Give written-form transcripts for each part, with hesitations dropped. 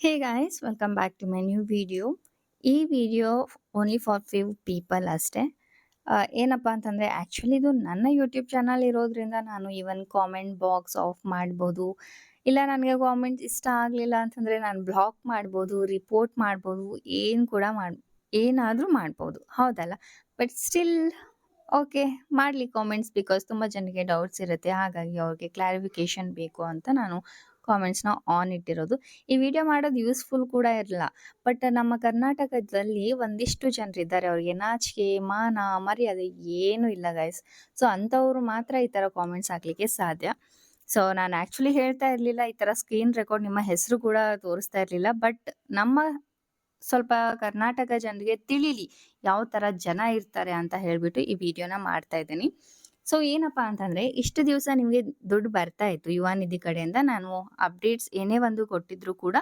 Hey guys, welcome back to my new video. ಈ video only for few people ಅಷ್ಟೇ. ಏನಪ್ಪಾ ಅಂತಂದ್ರೆ actually ಇದು ನನ್ನ ಯೂಟ್ಯೂಬ್ ಚಾನಲ್ ಇರೋದ್ರಿಂದ ನಾನು ಈವನ್ ಕಾಮೆಂಟ್ ಬಾಕ್ಸ್ ಆಫ್ ಮಾಡ್ಬೋದು. ಇಲ್ಲ ನನಗೆ ಕಾಮೆಂಟ್ ಇಷ್ಟ ಆಗಲಿಲ್ಲ ಅಂತಂದ್ರೆ ನಾನು ಬ್ಲಾಕ್ ಮಾಡ್ಬೋದು, ರಿಪೋರ್ಟ್ ಮಾಡ್ಬೋದು, ಏನಾದರೂ ಮಾಡ್ಬೋದು. ಹೌದಲ್ಲ? ಬಟ್ ಸ್ಟಿಲ್ ಓಕೆ ಮಾಡಲಿ ಕಾಮೆಂಟ್ಸ್ ಬಿಕಾಸ್ ತುಂಬ ಜನಕ್ಕೆ ಡೌಟ್ಸ್ ಇರುತ್ತೆ. ಹಾಗಾಗಿ ಅವ್ರಿಗೆ ಕ್ಲಾರಿಫಿಕೇಶನ್ ಬೇಕು ಅಂತ ನಾನು ಕಾಮೆಂಟ್ಸ್ನ ಆನ್ ಇಟ್ಟಿರೋದು. ಈ ವಿಡಿಯೋ ಮಾಡೋದು ಯೂಸ್ಫುಲ್ ಕೂಡ ಇರಲ್ಲ. ಬಟ್ ನಮ್ಮ ಕರ್ನಾಟಕದಲ್ಲಿ ಒಂದಿಷ್ಟು ಜನರಿದ್ದಾರೆ ಅವ್ರಿಗೆ ನಾಚಿಕೆ, ಮಾನ, ಮರ್ಯಾದೆ ಏನೂ ಇಲ್ಲ ಗೈಸ್. ಸೊ ಅಂಥವ್ರು ಮಾತ್ರ ಈ ಥರ ಕಾಮೆಂಟ್ಸ್ ಹಾಕ್ಲಿಕ್ಕೆ ಸಾಧ್ಯ. ಸೊ ನಾನು ಆ್ಯಕ್ಚುಲಿ ಹೇಳ್ತಾ ಇರಲಿಲ್ಲ, ಈ ಥರ ಸ್ಕ್ರೀನ್ ರೆಕಾರ್ಡ್ ನಿಮ್ಮ ಹೆಸರು ಕೂಡ ತೋರಿಸ್ತಾ ಇರಲಿಲ್ಲ. ಬಟ್ ನಮ್ಮ ಸ್ವಲ್ಪ ಕರ್ನಾಟಕ ಜನರಿಗೆ ತಿಳಿಲಿ ಯಾವ ಥರ ಜನ ಇರ್ತಾರೆ ಅಂತ ಹೇಳ್ಬಿಟ್ಟು ಈ ವಿಡಿಯೋನ ಮಾಡ್ತಾ ಇದ್ದೀನಿ. ಸೊ ಏನಪ್ಪಾ ಅಂತಂದ್ರೆ ಇಷ್ಟು ದಿವಸ ನಿಮಗೆ ದುಡ್ಡು ಬರ್ತಾ ಇತ್ತು ಯುವ ನಿಧಿ ಕಡೆಯಿಂದ. ನಾನು ಅಪ್ಡೇಟ್ಸ್ ಏನೇ ಒಂದು ಕೊಟ್ಟಿದ್ರು ಕೂಡ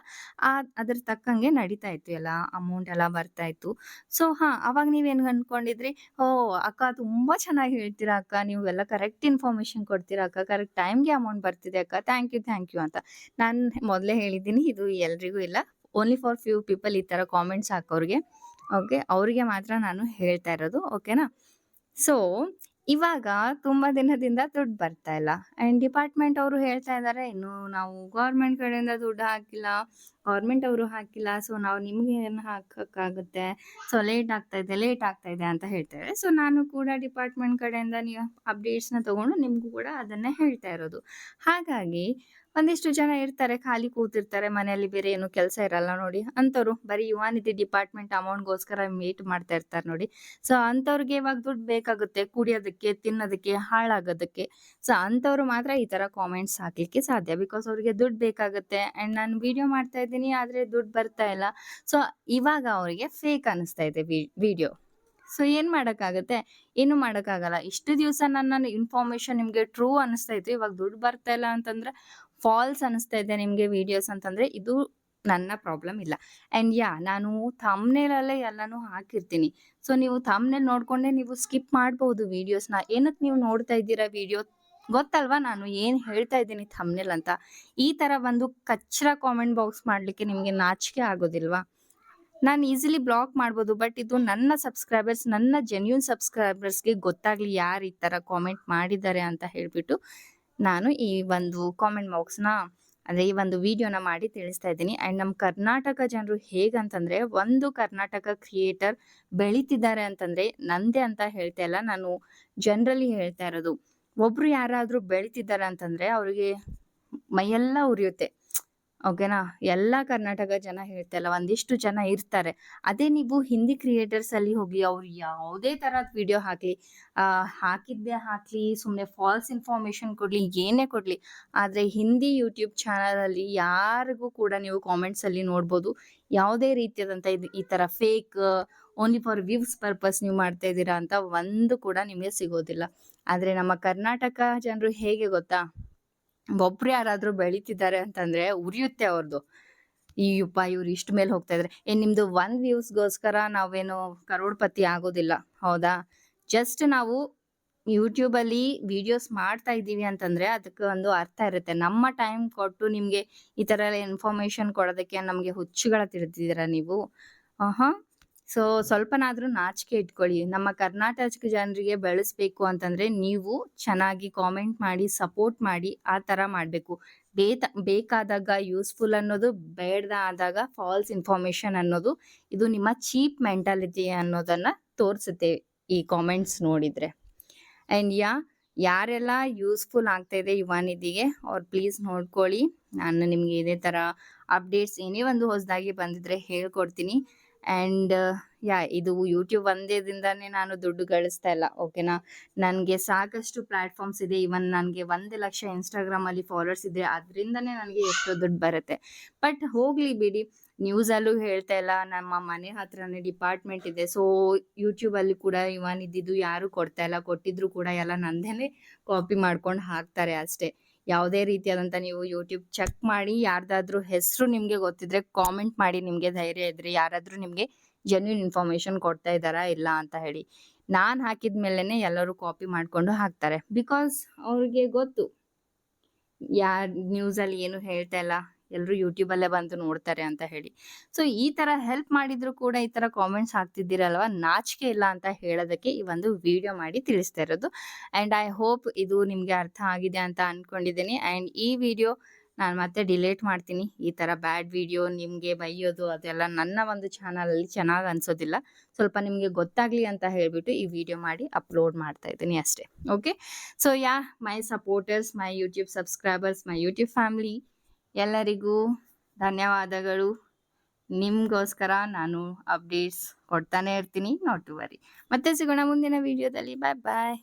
ಅದ್ರ ತಕ್ಕಂಗೆ ನಡೀತಾ ಇತ್ತು, ಎಲ್ಲ ಅಮೌಂಟ್ ಎಲ್ಲ ಬರ್ತಾ ಇತ್ತು. ಸೊ ಅವಾಗ ನೀವೇನು ಅನ್ಕೊಂಡಿದ್ರಿ, ಓ ಅಕ್ಕ ತುಂಬಾ ಚೆನ್ನಾಗಿ ಹೇಳ್ತೀರಾ ಅಕ್ಕ, ನೀವು ಎಲ್ಲ ಕರೆಕ್ಟ್ ಇನ್ಫಾರ್ಮೇಶನ್ ಕೊಡ್ತೀರಾ ಅಕ್ಕ, ಕರೆಕ್ಟ್ ಟೈಮ್ಗೆ ಅಮೌಂಟ್ ಬರ್ತಿದೆ ಅಕ್ಕ, ಥ್ಯಾಂಕ್ ಯು ಅಂತ. ನಾನು ಮೊದಲೇ ಹೇಳಿದ್ದೀನಿ, ಇದು ಎಲ್ರಿಗೂ ಇಲ್ಲ, ಓನ್ಲಿ ಫಾರ್ ಫ್ಯೂ ಪೀಪಲ್ ಈ ಥರ ಕಾಮೆಂಟ್ಸ್ ಹಾಕೋರಿಗೆ. ಓಕೆ, ಅವರಿಗೆ ಮಾತ್ರ ನಾನು ಹೇಳ್ತಾ ಇರೋದು. ಓಕೆನಾ? ಸೊ ಇವಾಗ ತುಂಬಾ ದಿನದಿಂದ ದುಡ್ಡು ಬರ್ತಾ ಇಲ್ಲ ಅಂಡ್ ಡಿಪಾರ್ಟ್ಮೆಂಟ್ ಅವರು ಹೇಳ್ತಾ ಇದ್ದಾರೆ, ಇನ್ನು ನಾವು ಗೌರ್ಮೆಂಟ್ ಕಡೆಯಿಂದ ದುಡ್ಡು ಹಾಕಿಲ್ಲ, ಗೌರ್ಮೆಂಟ್ ಅವರು ಹಾಕಿಲ್ಲ, ಸೊ ನಾವು ನಿಮ್ಗೆ ಏನು ಹಾಕಕ್ಕಾಗುತ್ತೆ, ಸೊ ಲೇಟ್ ಆಗ್ತಾ ಇದೆ ಅಂತ ಹೇಳ್ತಾರೆ. ಸೊ ನಾನು ಕೂಡ ಡಿಪಾರ್ಟ್ಮೆಂಟ್ ಕಡೆಯಿಂದ ನೀವು ಅಪ್ಡೇಟ್ಸ್ನ ತಗೊಂಡು ನಿಮಗೂ ಕೂಡ ಅದನ್ನೇ ಹೇಳ್ತಾ ಇರೋದು. ಹಾಗಾಗಿ ಒಂದಿಷ್ಟು ಜನ ಇರ್ತಾರೆ, ಖಾಲಿ ಕೂತಿರ್ತಾರೆ, ಮನೆಯಲ್ಲಿ ಬೇರೆ ಏನು ಕೆಲಸ ಇರಲ್ಲ ನೋಡಿ, ಅಂಥವ್ರು ಬರೀ ಯುವ ನಿಧಿ ಡಿಪಾರ್ಟ್ಮೆಂಟ್ ಅಮೌಂಟ್ಗೋಸ್ಕರ ವೇಟ್ ಮಾಡ್ತಾ ಇರ್ತಾರೆ ನೋಡಿ. ಸೊ ಅಂಥವ್ರಿಗೆ ಇವಾಗ ದುಡ್ಡು ಬೇಕಾಗುತ್ತೆ, ಕುಡಿಯೋದಕ್ಕೆ, ತಿನ್ನೋದಕ್ಕೆ, ಹಾಳಾಗೋದಕ್ಕೆ. ಸೊ ಅಂಥವ್ರು ಮಾತ್ರ ಈ ಥರ ಕಾಮೆಂಟ್ಸ್ ಹಾಕ್ಲಿಕ್ಕೆ ಸಾಧ್ಯ, ಬಿಕಾಸ್ ಅವ್ರಿಗೆ ದುಡ್ಡು ಬೇಕಾಗುತ್ತೆ ಅಂಡ್ ನಾನು ವಿಡಿಯೋ ಮಾಡ್ತಾ ಇದ್ದೀನಿ ಆದರೆ ದುಡ್ಡು ಬರ್ತಾ ಇಲ್ಲ. ಸೊ ಇವಾಗ ಅವರಿಗೆ ಫೇಕ್ ಅನಿಸ್ತಾ ಇದೆ ವಿಡಿಯೋ. ಸೊ ಏನ್ ಮಾಡಕ್ಕಾಗತ್ತೆ? ಏನು ಮಾಡಕ್ಕಾಗಲ್ಲ. ಇಷ್ಟು ದಿವಸ ನನ್ನ ಇನ್ಫಾರ್ಮೇಶನ್ ನಿಮ್ಗೆ ಟ್ರೂ ಅನಿಸ್ತಾ ಇತ್ತು, ಇವಾಗ ದುಡ್ಡು ಬರ್ತಾ ಇಲ್ಲ ಅಂತಂದ್ರೆ ಫಾಲ್ಸ್ ಅನಿಸ್ತಾ ಇದೆ ನಿಮ್ಗೆ ವಿಡಿಯೋಸ್ ಅಂತಂದ್ರೆ ಇದು ನನ್ನ ಪ್ರಾಬ್ಲಮ್ ಇಲ್ಲ. ಅಂಡ್ ನಾನು ಥಂಬ್ನೇಲಲ್ಲೇ ಎಲ್ಲಾನು ಹಾಕಿರ್ತೀನಿ. ಸೊ ನೀವು ಥಂಬ್ನೇಲ್ ನೋಡ್ಕೊಂಡೆ ನೀವು ಸ್ಕಿಪ್ ಮಾಡ್ಬಹುದು ವಿಡಿಯೋಸ್ನ. ಏನಕ್ಕೆ ನೀವು ನೋಡ್ತಾ ಇದ್ದೀರಾ ವಿಡಿಯೋ ಗೊತ್ತಲ್ವಾ ನಾನು ಏನ್ ಹೇಳ್ತಾ ಇದ್ದೀನಿ ಥಂಬ್ನೇಲ್ ಅಂತ. ಈ ತರ ಒಂದು ಕಚ್ಚರ ಕಾಮೆಂಟ್ ಬಾಕ್ಸ್ ಮಾಡ್ಲಿಕ್ಕೆ ನಿಮ್ಗೆ ನಾಚಿಕೆ ಆಗೋದಿಲ್ವಾ? ನಾನು ಈಸಿಲಿ ಬ್ಲಾಕ್ ಮಾಡ್ಬೋದು, ಬಟ್ ಇದು ನನ್ನ ಸಬ್ಸ್ಕ್ರೈಬರ್ಸ್, ನನ್ನ ಜೆನ್ಯೂನ್ ಸಬ್ಸ್ಕ್ರೈಬರ್ಸ್ಗೆ ಗೊತ್ತಾಗ್ಲಿ ಯಾರು ಈ ತರ ಕಾಮೆಂಟ್ ಮಾಡಿದ್ದಾರೆ ಅಂತ ಹೇಳ್ಬಿಟ್ಟು ನಾನು ಈ ಒಂದು ಕಾಮೆಂಟ್ ಬಾಕ್ಸ್ನ ಅಂದ್ರೆ ಈ ಒಂದು ವಿಡಿಯೋನ ಮಾಡಿ ತಿಳಿಸ್ತಾ ಇದ್ದೀನಿ. ಅಂಡ್ ನಮ್ಮ ಕರ್ನಾಟಕ ಜನರು ಹೇಗಂತಂದ್ರೆ, ಒಂದು ಕರ್ನಾಟಕ ಕ್ರಿಯೇಟರ್ ಬೆಳಿತಿದ್ದಾರೆ ಅಂತಂದ್ರೆ ನಂದೇ ಅಂತ ಹೇಳ್ತಾ ಇಲ್ಲ, ನಾನು ಜನರಲಿ ಹೇಳ್ತಾ ಇರೋದು. ಒಬ್ರು ಯಾರಾದ್ರೂ ಬೆಳಿತಿದ್ದಾರೆ ಅಂತಂದ್ರೆ ಅವ್ರಿಗೆ ಮೈಯೆಲ್ಲ ಉರಿಯುತ್ತೆ. ಓಕೆನಾ? ಎಲ್ಲಾ ಕರ್ನಾಟಕ ಜನ ಹೇಳ್ತಾ ಇಲ್ಲ, ಒಂದಿಷ್ಟು ಜನ ಇರ್ತಾರೆ. ಅದೇ ನೀವು ಹಿಂದಿ ಕ್ರಿಯೇಟರ್ಸ್ ಅಲ್ಲಿ ಹೋಗಿ ಅವ್ರು ಯಾವುದೇ ತರದ್ ವಿಡಿಯೋ ಹಾಕ್ಲಿ, ಹಾಕಿದ್ದೇ ಹಾಕ್ಲಿ, ಸುಮ್ನೆ ಫಾಲ್ಸ್ ಇನ್ಫಾರ್ಮೇಶನ್ ಕೊಡ್ಲಿ, ಏನೇ ಕೊಡ್ಲಿ, ಆದ್ರೆ ಹಿಂದಿ ಯೂಟ್ಯೂಬ್ ಚಾನಲ್ ಅಲ್ಲಿ ಯಾರಿಗೂ ಕೂಡ ನೀವು ಕಾಮೆಂಟ್ಸ್ ಅಲ್ಲಿ ನೋಡ್ಬೋದು, ಯಾವುದೇ ರೀತಿಯಾದಂತ ಈ ತರ fake, only for views purpose ನೀವು ಮಾಡ್ತಾ ಇದ್ದೀರಾ ಅಂತ ಒಂದು ಕೂಡ ನಿಮಗೆ ಸಿಗೋದಿಲ್ಲ. ಆದ್ರೆ ನಮ್ಮ ಕರ್ನಾಟಕ ಜನರು ಹೇಗೆ ಗೊತ್ತಾ, ಒಬ್ರು ಯಾರಾದ್ರೂ ಬೆಳಿತಿದ್ದಾರೆ ಅಂತಂದ್ರೆ ಉರಿಯುತ್ತೆ ಅವ್ರದ್ದು. ಅಯ್ಯಪ್ಪ ಇವ್ರು ಇಷ್ಟ ಮೇಲೆ ಹೋಗ್ತಾ ಇದ್ರೆ, ನಿಮ್ದು 1 ವ್ಯೂಸ್ಗೋಸ್ಕರ ನಾವೇನು ಕರೋಡ್ಪತಿ ಆಗೋದಿಲ್ಲ, ಹೌದಾ? ಜಸ್ಟ್ ನಾವು ಯೂಟ್ಯೂಬ್ ಅಲ್ಲಿ ವಿಡಿಯೋಸ್ ಮಾಡ್ತಾ ಇದ್ದೀವಿ ಅಂತಂದ್ರೆ ಅದಕ್ಕೆ ಒಂದು ಅರ್ಥ ಇರುತ್ತೆ. ನಮ್ಮ ಟೈಮ್ ಕೊಟ್ಟು ನಿಮ್ಗೆ ಈ ತರ ಎಲ್ಲ ಇನ್ಫಾರ್ಮೇಶನ್ ಕೊಡೋದಕ್ಕೆ ನಮ್ಗೆ ಹುಚ್ಚುಗಳ ತಿಳಿದಿದ್ದೀರಾ ನೀವು? ಸೊ ಸ್ವಲ್ಪನಾದ್ರೂ ನಾಚಿಕೆ ಇಟ್ಕೊಳ್ಳಿ. ನಮ್ಮ ಕರ್ನಾಟಕ ಜನರಿಗೆ ಬೆಳೆಸ್ಬೇಕು ಅಂತಂದ್ರೆ ನೀವು ಚೆನ್ನಾಗಿ ಕಾಮೆಂಟ್ ಮಾಡಿ, ಸಪೋರ್ಟ್ ಮಾಡಿ, ಆ ತರ ಮಾಡ್ಬೇಕು. ಬೇಕಾದಾಗ ಯೂಸ್ಫುಲ್ ಅನ್ನೋದು, ಬೇಡದ ಆದಾಗ ಫಾಲ್ಸ್ ಇನ್ಫಾರ್ಮೇಶನ್ ಅನ್ನೋದು, ಇದು ನಿಮ್ಮ ಚೀಪ್ ಮೆಂಟಾಲಿಟಿ ಅನ್ನೋದನ್ನ ತೋರಿಸುತ್ತೆ ಈ ಕಾಮೆಂಟ್ಸ್ ನೋಡಿದ್ರೆ. ಅಂಡ್ ಯಾರೆಲ್ಲ ಯೂಸ್ಫುಲ್ ಆಗ್ತಾ ಇದೆ ಯುವ ನಿಧಿಗೆ ಅವ್ರು ಪ್ಲೀಸ್ ನೋಡ್ಕೊಳ್ಳಿ. ನಾನು ನಿಮ್ಗೆ ಇದೇ ತರ ಅಪ್ಡೇಟ್ಸ್ ಏನೇ ಒಂದು ಹೊಸದಾಗಿ ಬಂದಿದ್ರೆ ಹೇಳ್ಕೊಡ್ತೀನಿ. ಅಂಡ್ ಇದು ಯೂಟ್ಯೂಬ್ ಒಂದೇದಿಂದಾನೇ ನಾನು ದುಡ್ಡು ಗಳಿಸ್ತಾ ಇಲ್ಲ, ಓಕೆನಾ? ನನಗೆ ಸಾಕಷ್ಟು ಪ್ಲಾಟ್ಫಾರ್ಮ್ಸ್ ಇದೆ. ಇವನ್ ನನಗೆ 1 ಲಕ್ಷ ಇನ್ಸ್ಟಾಗ್ರಾಮ್ ಅಲ್ಲಿ ಫಾಲೋವರ್ಸ್ ಇದೆ, ಅದರಿಂದನೇ ನನಗೆ ಎಷ್ಟೋ ದುಡ್ಡು ಬರುತ್ತೆ. ಬಟ್ ಹೋಗ್ಲಿ ಬಿಡಿ, ನ್ಯೂಸ್ ಅಲ್ಲೂ ಹೇಳ್ತಾ ಇಲ್ಲ, ನಮ್ಮ ಮನೆ ಹತ್ರನೇ ಡಿಪಾರ್ಟ್ಮೆಂಟ್ ಇದೆ. ಸೊ ಯೂಟ್ಯೂಬ್ ಅಲ್ಲಿ ಕೂಡ ಇವನ್ ಇದ್ದಿದ್ದು ಯಾರು ಕೊಡ್ತಾ ಇಲ್ಲ, ಕೊಟ್ಟಿದ್ರು ಕೂಡ ಎಲ್ಲ ನಂದೇನೆ ಕಾಪಿ ಮಾಡ್ಕೊಂಡು ಹಾಕ್ತಾರೆ ಅಷ್ಟೇ. ಯಾವುದೇ ರೀತಿಯಾದಂತ ನೀವು ಯೂಟ್ಯೂಬ್ ಚೆಕ್ ಮಾಡಿ, ಯಾರ್ದಾದ್ರೂ ಹೆಸರು ನಿಮ್ಗೆ ಗೊತ್ತಿದ್ರೆ ಕಾಮೆಂಟ್ ಮಾಡಿ, ನಿಮ್ಗೆ ಧೈರ್ಯ ಇದ್ರೆ ಯಾರಾದ್ರೂ ನಿಮ್ಗೆ ಜೆನ್ಯೂನ್ ಇನ್ಫಾರ್ಮೇಶನ್ ಕೊಡ್ತಾ ಇದ್ದಾರಾ ಇಲ್ಲ ಅಂತ ಹೇಳಿ. ನಾನ್ ಹಾಕಿದ್ಮೇಲೆನೆ ಎಲ್ಲರೂ ಕಾಪಿ ಮಾಡ್ಕೊಂಡು ಹಾಕ್ತಾರೆ, ಬಿಕಾಸ್ ಅವ್ರಿಗೆ ಗೊತ್ತು ಯಾರ್ ನ್ಯೂಸ್ ಅಲ್ಲಿ ಏನು ಹೇಳ್ತಾ ಇಲ್ಲ, ಎಲ್ಲರೂ ಯೂಟ್ಯೂಬಲ್ಲೇ ಬಂದು ನೋಡ್ತಾರೆ ಅಂತ ಹೇಳಿ. ಸೊ ಈ ತರ ಹೆಲ್ಪ್ ಮಾಡಿದ್ರು ಕೂಡ ಈ ತರ ಕಾಮೆಂಟ್ಸ್ ಹಾಕ್ತಿದ್ದೀರಲ್ವಾ, ನಾಚಿಕೆ ಇಲ್ಲ ಅಂತ ಹೇಳೋದಕ್ಕೆ ಈ ಒಂದು ವಿಡಿಯೋ ಮಾಡಿ ತಿಳಿಸ್ತಾ ಇರೋದು. ಅಂಡ್ ಐ ಹೋಪ್ ಇದು ನಿಮ್ಗೆ ಅರ್ಥ ಆಗಿದೆ ಅಂತ ಅನ್ಕೊಂಡಿದ್ದೀನಿ. ಅಂಡ್ ಈ ವಿಡಿಯೋ ನಾನು ಮತ್ತೆ ಡಿಲೀಟ್ ಮಾಡ್ತೀನಿ. ಈ ತರ ಬ್ಯಾಡ್ ವಿಡಿಯೋ ನಿಮ್ಗೆ ಬೈಯೋದು ಅದೆಲ್ಲ ನನ್ನ ಒಂದು ಚಾನಲಲ್ಲಿ ಚೆನ್ನಾಗಿ ಅನ್ಸೋದಿಲ್ಲ. ಸ್ವಲ್ಪ ನಿಮ್ಗೆ ಗೊತ್ತಾಗ್ಲಿ ಅಂತ ಹೇಳ್ಬಿಟ್ಟು ಈ ವಿಡಿಯೋ ಮಾಡಿ ಅಪ್ಲೋಡ್ ಮಾಡ್ತಾ ಇದ್ದೀನಿ ಅಷ್ಟೇ. Okay, so my supporters, my YouTube subscribers, my YouTube family, ಎಲ್ಲರಿಗೂ ಧನ್ಯವಾದಗಳು. ನಿಮ್ಗೋಸ್ಕರ ನಾನು ಅಪ್ಡೇಟ್ಸ್ ಕೊಡ್ತಾನೆ ಇರ್ತೀನಿ, ನಾಟ್ ಟು ವರಿ. ಮತ್ತೆ ಸಿಗೋಣ ಮುಂದಿನ ವಿಡಿಯೋದಲ್ಲಿ. ಬಾಯ್ ಬಾಯ್.